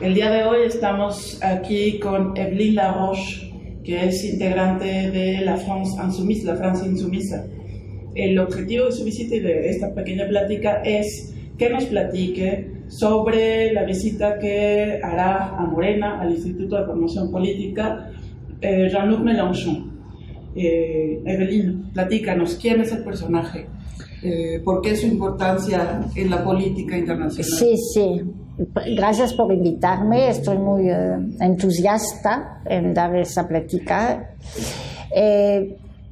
El día de hoy estamos aquí con Evelyne Laroche, que es integrante de la France Insoumise, la Francia Insumisa. El objetivo de su visita y de esta pequeña plática es que nos platique sobre la visita que hará a Morena, al Instituto de Formación Política, Jean-Luc Mélenchon. Evelyne, platícanos, ¿quién es el personaje? ¿Por qué su importancia en la política internacional? Sí. Gracias por invitarme. Estoy muy entusiasta en dar esa plática.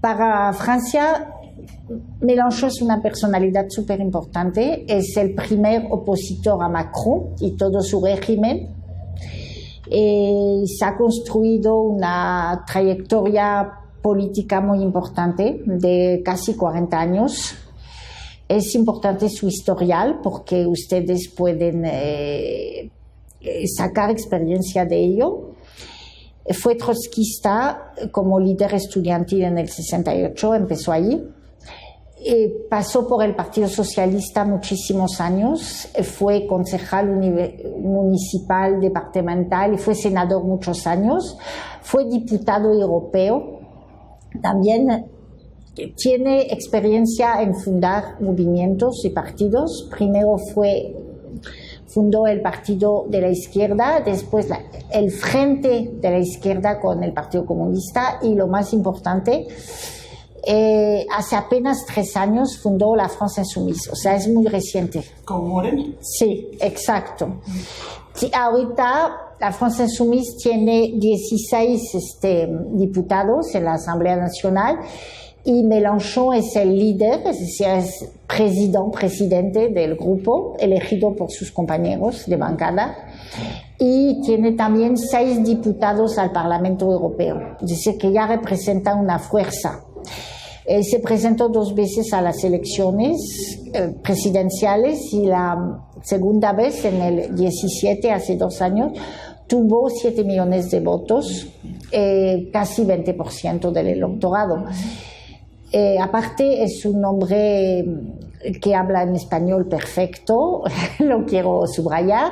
Para Francia, Mélenchon es una personalidad súper importante. Es el primer opositor a Macron y todo su régimen. Se ha construido una trayectoria política muy importante de casi 40 años. Es importante su historial porque ustedes pueden sacar experiencia de ello. Fue trotskista como líder estudiantil en el 68, empezó ahí. Pasó por el Partido Socialista muchísimos años, fue concejal municipal, departamental y fue senador muchos años. Fue diputado europeo. También tiene experiencia en fundar movimientos y partidos. Primero fundó el Partido de la Izquierda, después el Frente de la Izquierda con el Partido Comunista y lo más importante, hace apenas 3 años fundó la France Insoumise, o sea, es muy reciente. ¿Con Morena? Sí, exacto. Sí, ahorita la France Insoumise tiene 16 diputados en la Asamblea Nacional y Mélenchon es el líder, es decir, es presidente del grupo, elegido por sus compañeros de bancada, y tiene también 6 diputados al Parlamento Europeo, es decir, que ya representa una fuerza. Se presentó 2 veces a las elecciones presidenciales y la segunda vez en el 17, hace 2 años, tuvo 7 millones de votos, casi 20% del electorado. Aparte es un hombre que habla en español perfecto, lo quiero subrayar,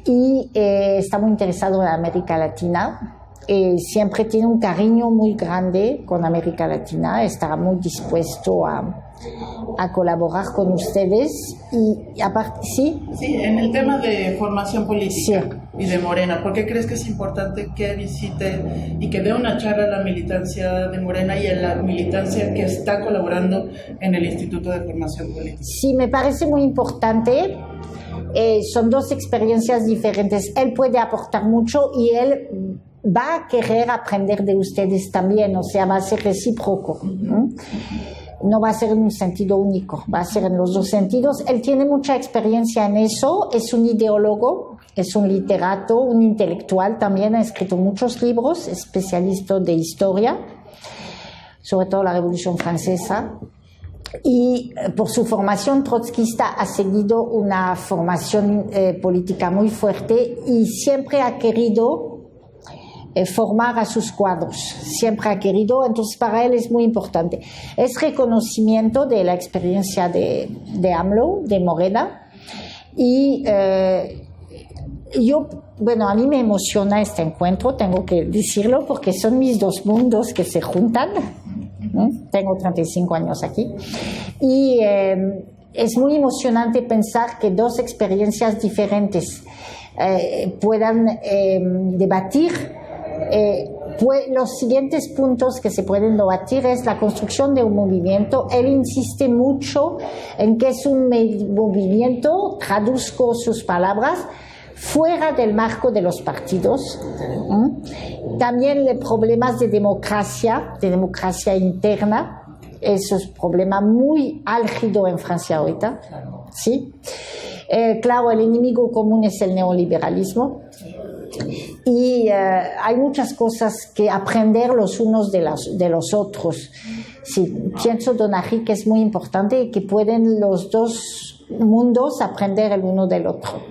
y está muy interesado en América Latina. Siempre tiene un cariño muy grande con América Latina, está muy dispuesto a colaborar con ustedes y aparte, ¿sí? Sí, en el tema de formación política y de Morena, ¿por qué crees que es importante que visite y que dé una charla a la militancia de Morena y a la militancia que está colaborando en el Instituto de Formación Política? Sí, me parece muy importante. Son 2 experiencias diferentes. Él puede aportar mucho y él va a querer aprender de ustedes también, o sea, va a ser recíproco. No va a ser en un sentido único, va a ser en los 2 sentidos. Él tiene mucha experiencia en eso, es un ideólogo, es un literato, un intelectual también, ha escrito muchos libros, especialista de historia, sobre todo la Revolución Francesa. Y por su formación trotskista ha seguido una formación política muy fuerte y siempre ha querido formar a sus cuadros, siempre ha querido, entonces para él es muy importante. Es reconocimiento de la experiencia de AMLO, de Morena, y a mí me emociona este encuentro, tengo que decirlo, porque son mis 2 mundos que se juntan. Tengo 35 años aquí y es muy emocionante pensar que 2 experiencias diferentes puedan debatir. Los siguientes puntos que se pueden debatir es la construcción de un movimiento. Él insiste mucho en que es un movimiento, traduzco sus palabras, fuera del marco de los partidos. También los problemas de democracia interna, eso es un problema muy álgido en Francia ahorita. ¿Sí? Claro, el enemigo común es el neoliberalismo. Y hay muchas cosas que aprender los unos de los otros. Sí, pienso, Donaghy, que es muy importante y que pueden los 2 mundos aprender el uno del otro.